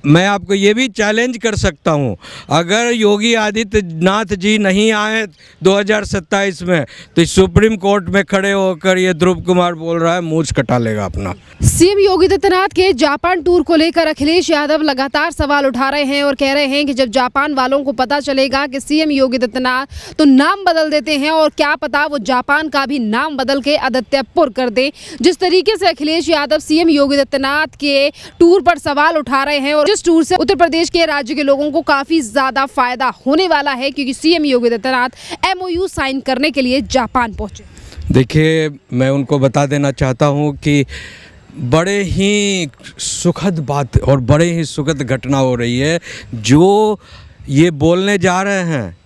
मैं आपको ये भी चैलेंज कर सकता हूँ, अगर योगी आदित्यनाथ जी नहीं आए 2027 में तो सुप्रीम कोर्ट में खड़े होकर ये ध्रुव कुमार बोल रहा है मूंछ कटा लेगा अपना। सीएम योगी आदित्यनाथ के जापान टूर को लेकर अखिलेश यादव लगातार सवाल उठा रहे हैं और कह रहे हैं कि जब जापान वालों को पता चलेगा कि सीएम योगी आदित्यनाथ तो नाम बदल देते हैं और क्या पता वो जापान का भी नाम बदल के आदित्यपुर कर दे। जिस तरीके से अखिलेश यादव सीएम योगी आदित्यनाथ के टूर पर सवाल उठा रहे हैं और इस टूर से उत्तर प्रदेश के राज्य के लोगों को काफी ज्यादा फायदा होने वाला है, क्योंकि CM Yogi Adityanath MOU sign करने के लिए जापान पहुंचे। देखिए, मैं उनको बता देना चाहता हूँ कि बड़े ही सुखद बात और बड़े ही सुखद घटना हो रही है। जो ये बोलने जा रहे हैं,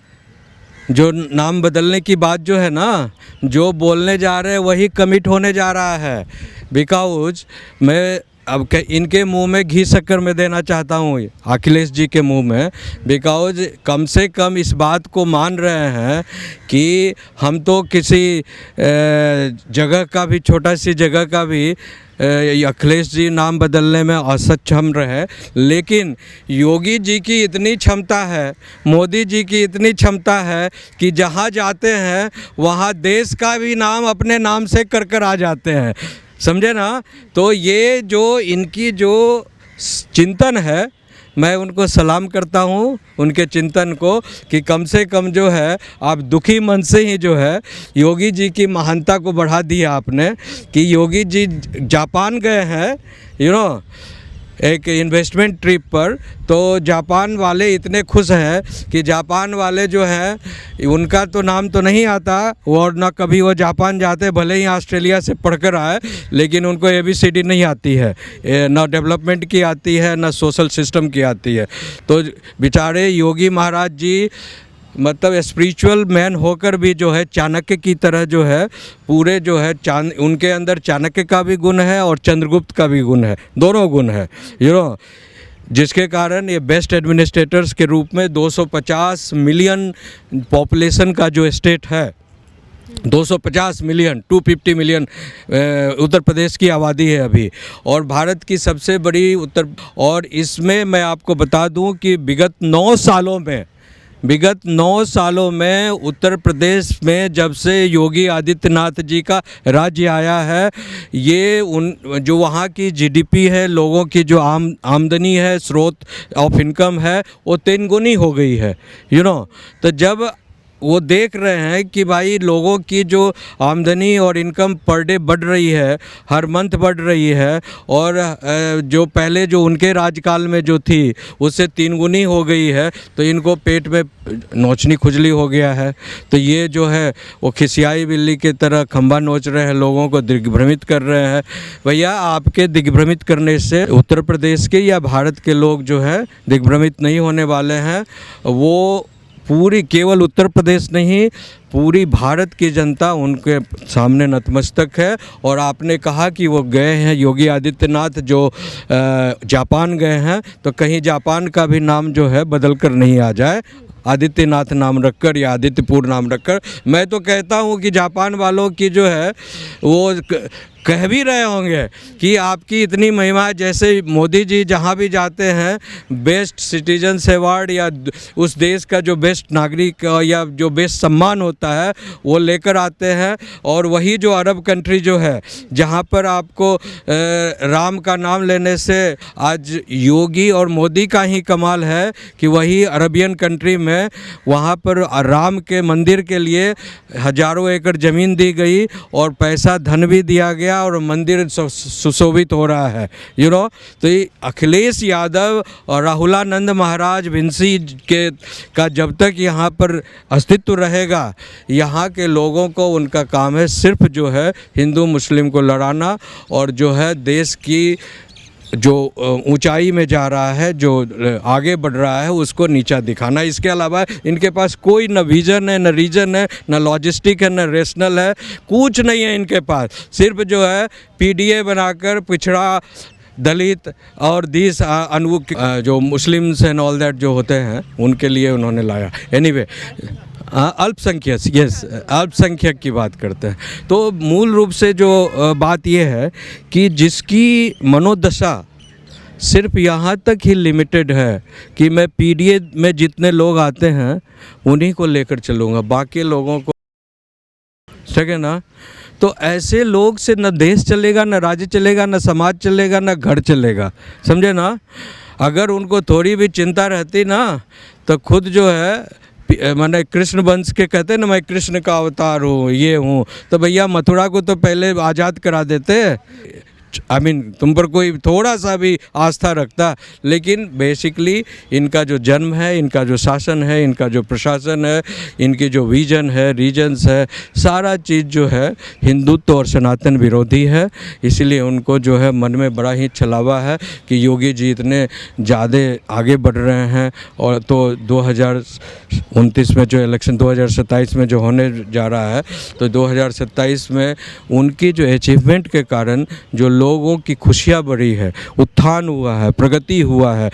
जो नाम बदलने की बात जो है ना, जो बोलने जा रहे हैं वही कमिट होने जा रहा है। बिकॉज मैं अब इनके मुंह में घी शक्कर में देना चाहता हूँ, अखिलेश जी के मुंह में। बिकॉज कम से कम इस बात को मान रहे हैं कि हम तो किसी जगह का भी, छोटा सी जगह का भी अखिलेश जी नाम बदलने में असक्षम रहे, लेकिन योगी जी की इतनी क्षमता है, मोदी जी की इतनी क्षमता है कि जहाँ जाते हैं वहाँ देश का भी नाम अपने नाम से कर आ जाते हैं, समझे ना। तो ये जो इनकी जो चिंतन है, मैं उनको सलाम करता हूँ उनके चिंतन को, कि कम से कम जो है आप दुखी मन से ही जो है योगी जी की महानता को बढ़ा दिया आपने, कि योगी जी जापान गए हैं एक इन्वेस्टमेंट ट्रिप पर। तो जापान वाले इतने खुश हैं कि जापान वाले जो हैं उनका तो नाम तो नहीं आता और ना कभी वो जापान जाते, भले ही ऑस्ट्रेलिया से पढ़कर आए, लेकिन उनको ABCD नहीं आती है, ना डेवलपमेंट की आती है, ना सोशल सिस्टम की आती है। तो बेचारे योगी महाराज जी मतलब स्पिरिचुअल मैन होकर भी जो है चाणक्य की तरह जो है पूरे जो है उनके अंदर चाणक्य का भी गुण है और चंद्रगुप्त का भी गुण है, दोनों गुण है जिसके कारण ये बेस्ट एडमिनिस्ट्रेटर्स के रूप में 250 मिलियन पॉपुलेशन का जो स्टेट है, 250 मिलियन 250 मिलियन उत्तर प्रदेश की आबादी है अभी, और भारत की सबसे बड़ी और इसमें मैं आपको बता दूं कि विगत 9 सालों में उत्तर प्रदेश में जब से योगी आदित्यनाथ जी का राज्य आया है, ये जो वहाँ की GDP है, लोगों की जो आमदनी है, स्रोत ऑफ इनकम है, वो 3 गुनी हो गई है तो जब वो देख रहे हैं कि भाई लोगों की जो आमदनी और इनकम पर डे बढ़ रही है, हर मंथ बढ़ रही है, और जो पहले जो उनके राजकाल में जो थी उससे 3 गुनी हो गई है, तो इनको पेट में नोचनी खुजली हो गया है। तो ये जो है वो खिसियाई बिल्ली की तरह खंबा नोच रहे हैं, लोगों को दिग्भ्रमित कर रहे हैं। भैया, आपके दिग्भ्रमित करने से उत्तर प्रदेश के या भारत के लोग जो है दिग्भ्रमित नहीं होने वाले हैं। वो पूरी केवल उत्तर प्रदेश नहीं, पूरी भारत की जनता उनके सामने नतमस्तक है। और आपने कहा कि वो गए हैं योगी आदित्यनाथ जो जापान गए हैं, तो कहीं जापान का भी नाम जो है बदल कर नहीं आ जाए, आदित्यनाथ नाम रखकर या आदित्यपुर नाम रखकर। मैं तो कहता हूँ कि जापान वालों की जो है वो कह भी रहे होंगे कि आपकी इतनी महिमा है, जैसे मोदी जी जहाँ भी जाते हैं बेस्ट सिटीजन्स अवार्ड या उस देश का जो बेस्ट नागरिक या जो बेस्ट सम्मान होता है वो लेकर आते हैं। और वही जो अरब कंट्री जो है जहाँ पर आपको राम का नाम लेने से आज योगी और मोदी का ही कमाल है कि वही अरबियन कंट्री में वहाँ पर राम के मंदिर के लिए हजारों एकड़ ज़मीन दी गई और पैसा धन भी दिया गया और मंदिर सुशोभित हो रहा है तो ये अखिलेश यादव और राहुलानंद महाराज विंसी के का जब तक यहाँ पर अस्तित्व रहेगा, यहाँ के लोगों को उनका काम है सिर्फ जो है हिंदू मुस्लिम को लड़ाना और जो है देश की जो ऊंचाई में जा रहा है, जो आगे बढ़ रहा है, उसको नीचा दिखाना। इसके अलावा इनके पास कोई न विज़न है, न रीजन है, न लॉजिस्टिक है, न रेशनल है, कुछ नहीं है इनके पास। सिर्फ जो है PDA बनाकर पिछड़ा दलित और दिस जो मुस्लिम्स एंड ऑल दैट जो होते हैं उनके लिए उन्होंने लाया। एनीवे अल्पसंख्यक, यस, अल्पसंख्यक की बात करते हैं। तो मूल रूप से जो बात ये है कि जिसकी मनोदशा सिर्फ यहाँ तक ही लिमिटेड है कि मैं पीडीए में जितने लोग आते हैं उन्हीं को लेकर चलूँगा, बाकी लोगों को, ठीक है ना। तो ऐसे लोग से न देश चलेगा, न राज्य चलेगा, न समाज चलेगा, न घर चलेगा, समझे ना। अगर उनको थोड़ी भी चिंता रहती ना तो खुद जो है मैंने कृष्ण वंश के कहते हैं ना, मैं कृष्ण का अवतार हूँ, ये हूँ, तो भैया मथुरा को तो पहले आज़ाद करा देते। तुम पर कोई थोड़ा सा भी आस्था रखता। लेकिन बेसिकली इनका जो जन्म है, इनका जो शासन है, इनका जो प्रशासन है, इनकी जो विजन है, रीजन्स है, सारा चीज़ जो है हिंदुत्व और सनातन विरोधी है। इसलिए उनको जो है मन में बड़ा ही छलावा है कि योगी जी इतने ज़्यादा आगे बढ़ रहे हैं, और तो 2029 में जो इलेक्शन 2027 में जो होने जा रहा है, तो 2027 में उनकी जो अचीवमेंट के कारण जो लोगों की खुशियाँ बढ़ी है, उत्थान हुआ है, प्रगति हुआ है।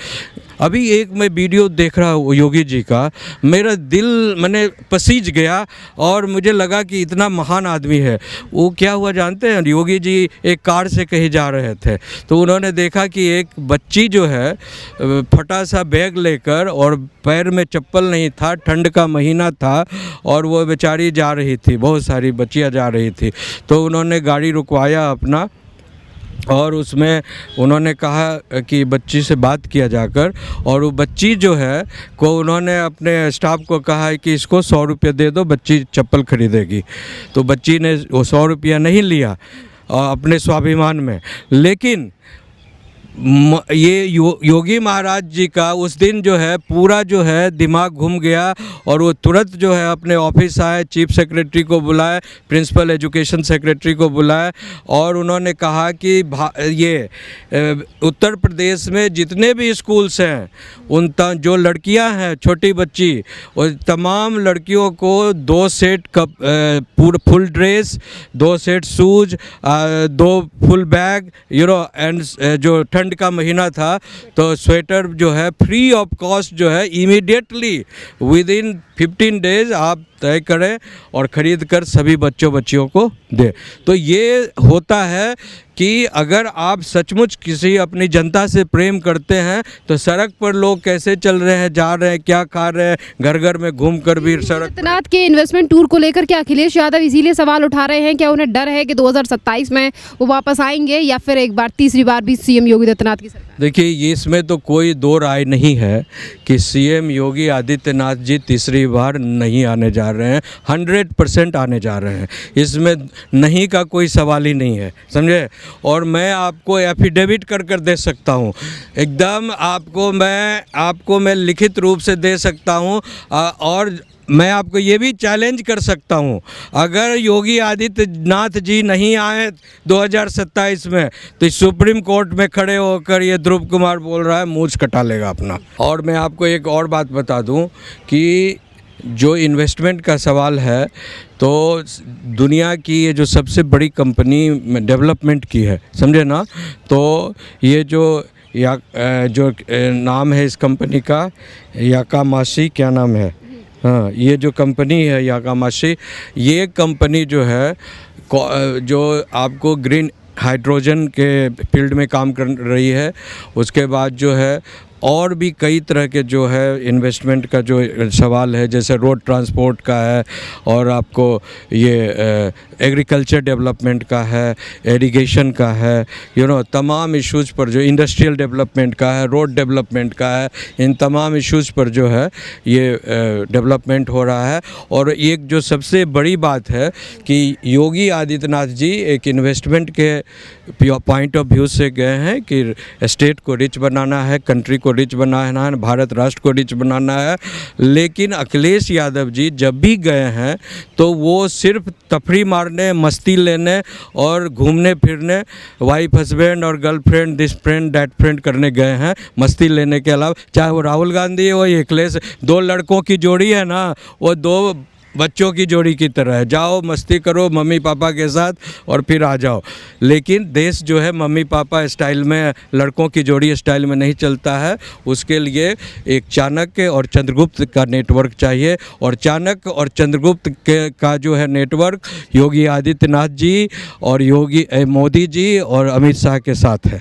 अभी एक मैं वीडियो देख रहा हूँ योगी जी का, मेरा दिल मैंने पसीज गया और मुझे लगा कि इतना महान आदमी है। वो क्या हुआ जानते हैं, योगी जी एक कार से कहीं जा रहे थे तो उन्होंने देखा कि एक बच्ची जो है फटा सा बैग लेकर, और पैर में चप्पल नहीं था, ठंड का महीना था, और वो बेचारी जा रही थी, बहुत सारी बच्चियाँ जा रही थी। तो उन्होंने गाड़ी रुकवाया अपना, और उसमें उन्होंने कहा कि बच्ची से बात किया जाकर, और वो बच्ची जो है को उन्होंने अपने स्टाफ को कहा है कि इसको 100 रुपये दे दो, बच्ची चप्पल खरीदेगी। तो बच्ची ने वो 100 रुपया नहीं लिया अपने स्वाभिमान में, लेकिन ये योगी महाराज जी का उस दिन जो है पूरा जो है दिमाग घूम गया, और वो तुरंत जो है अपने ऑफिस आए, चीफ सेक्रेटरी को बुलाए, प्रिंसिपल एजुकेशन सेक्रेटरी को बुलाए, और उन्होंने कहा कि ये उत्तर प्रदेश में जितने भी स्कूल्स हैं उन जो लड़कियां हैं, छोटी बच्ची, और तमाम लड़कियों को 2 set full dress, 2 set shoes, 2 full bag, and जो ठंड का महीना था तो स्वेटर जो है फ्री ऑफ कॉस्ट जो है इमीडिएटली विद इन 15 डेज आप तय करें और ख़रीद कर सभी बच्चियों को दें। तो ये होता है कि अगर आप सचमुच किसी अपनी जनता से प्रेम करते हैं तो सड़क पर लोग कैसे चल रहे हैं, जा रहे हैं, क्या खा रहे हैं, घर घर में घूम कर भी सड़क। आदित्यनाथ के इन्वेस्टमेंट टूर को लेकर क्या अखिलेश यादव इसीलिए सवाल उठा रहे हैं? क्या उन्हें डर है कि 2027 में वो वापस आएंगे, या फिर एक बार तीसरी बार भी सीएम योगी आदित्यनाथ की सरकार? देखिए, ये इसमें तो कोई दो राय नहीं है कि सीएम योगी आदित्यनाथ जी तीसरी बार नहीं आने जा रहे हैं, 100% आने जा रहे हैं। इसमें नहीं का कोई सवाल ही नहीं है, समझे। और मैं आपको एफिडेविट कर दे सकता हूँ, एकदम आपको मैं लिखित रूप से दे सकता हूँ, और मैं आपको ये भी चैलेंज कर सकता हूँ, अगर योगी आदित्यनाथ जी नहीं आए 2027 में तो सुप्रीम कोर्ट में खड़े होकर ये ध्रुव कुमार बोल रहा है मूंछ कटा लेगा अपना। और मैं आपको एक और बात बता दूँ कि जो इन्वेस्टमेंट का सवाल है, तो दुनिया की ये जो सबसे बड़ी कंपनी डेवलपमेंट की है, समझे ना। तो ये जो नाम है इस कंपनी का, याकामाशी, क्या नाम है, हाँ, ये जो कंपनी है याकामाशी, ये कंपनी जो है जो आपको ग्रीन हाइड्रोजन के फील्ड में काम कर रही है। उसके बाद जो है और भी कई तरह के जो है इन्वेस्टमेंट का जो सवाल है, जैसे रोड ट्रांसपोर्ट का है, और आपको ये एग्रीकल्चर डेवलपमेंट का है, इरिगेशन का है, तमाम इश्यूज़ पर जो इंडस्ट्रियल डेवलपमेंट का है, रोड डेवलपमेंट का है, इन तमाम इश्यूज़ पर जो है ये डेवलपमेंट हो रहा है। और एक जो सबसे बड़ी बात है कि योगी आदित्यनाथ जी एक इन्वेस्टमेंट के पॉइंट ऑफ व्यू से गए हैं कि स्टेट को रिच बनाना है, कंट्री को रिच बनाना है, भारत राष्ट्र को रिच बनाना है। लेकिन अखिलेश यादव जी जब भी गए हैं तो वो सिर्फ तफरी मारने, मस्ती लेने और घूमने फिरने, वाइफ हस्बैंड और girlfriend, this friend that friend करने गए हैं, मस्ती लेने के अलावा। चाहे वो राहुल गांधी हो या अखिलेश, 2 लड़कों की जोड़ी है ना, वो 2 बच्चों की जोड़ी की तरह है, जाओ मस्ती करो मम्मी पापा के साथ और फिर आ जाओ। लेकिन देश जो है मम्मी पापा स्टाइल में, लड़कों की जोड़ी स्टाइल में नहीं चलता है। उसके लिए एक चाणक्य और चंद्रगुप्त का नेटवर्क चाहिए, और चाणक्य और चंद्रगुप्त का जो है नेटवर्क योगी आदित्यनाथ जी और मोदी जी और अमित शाह के साथ है।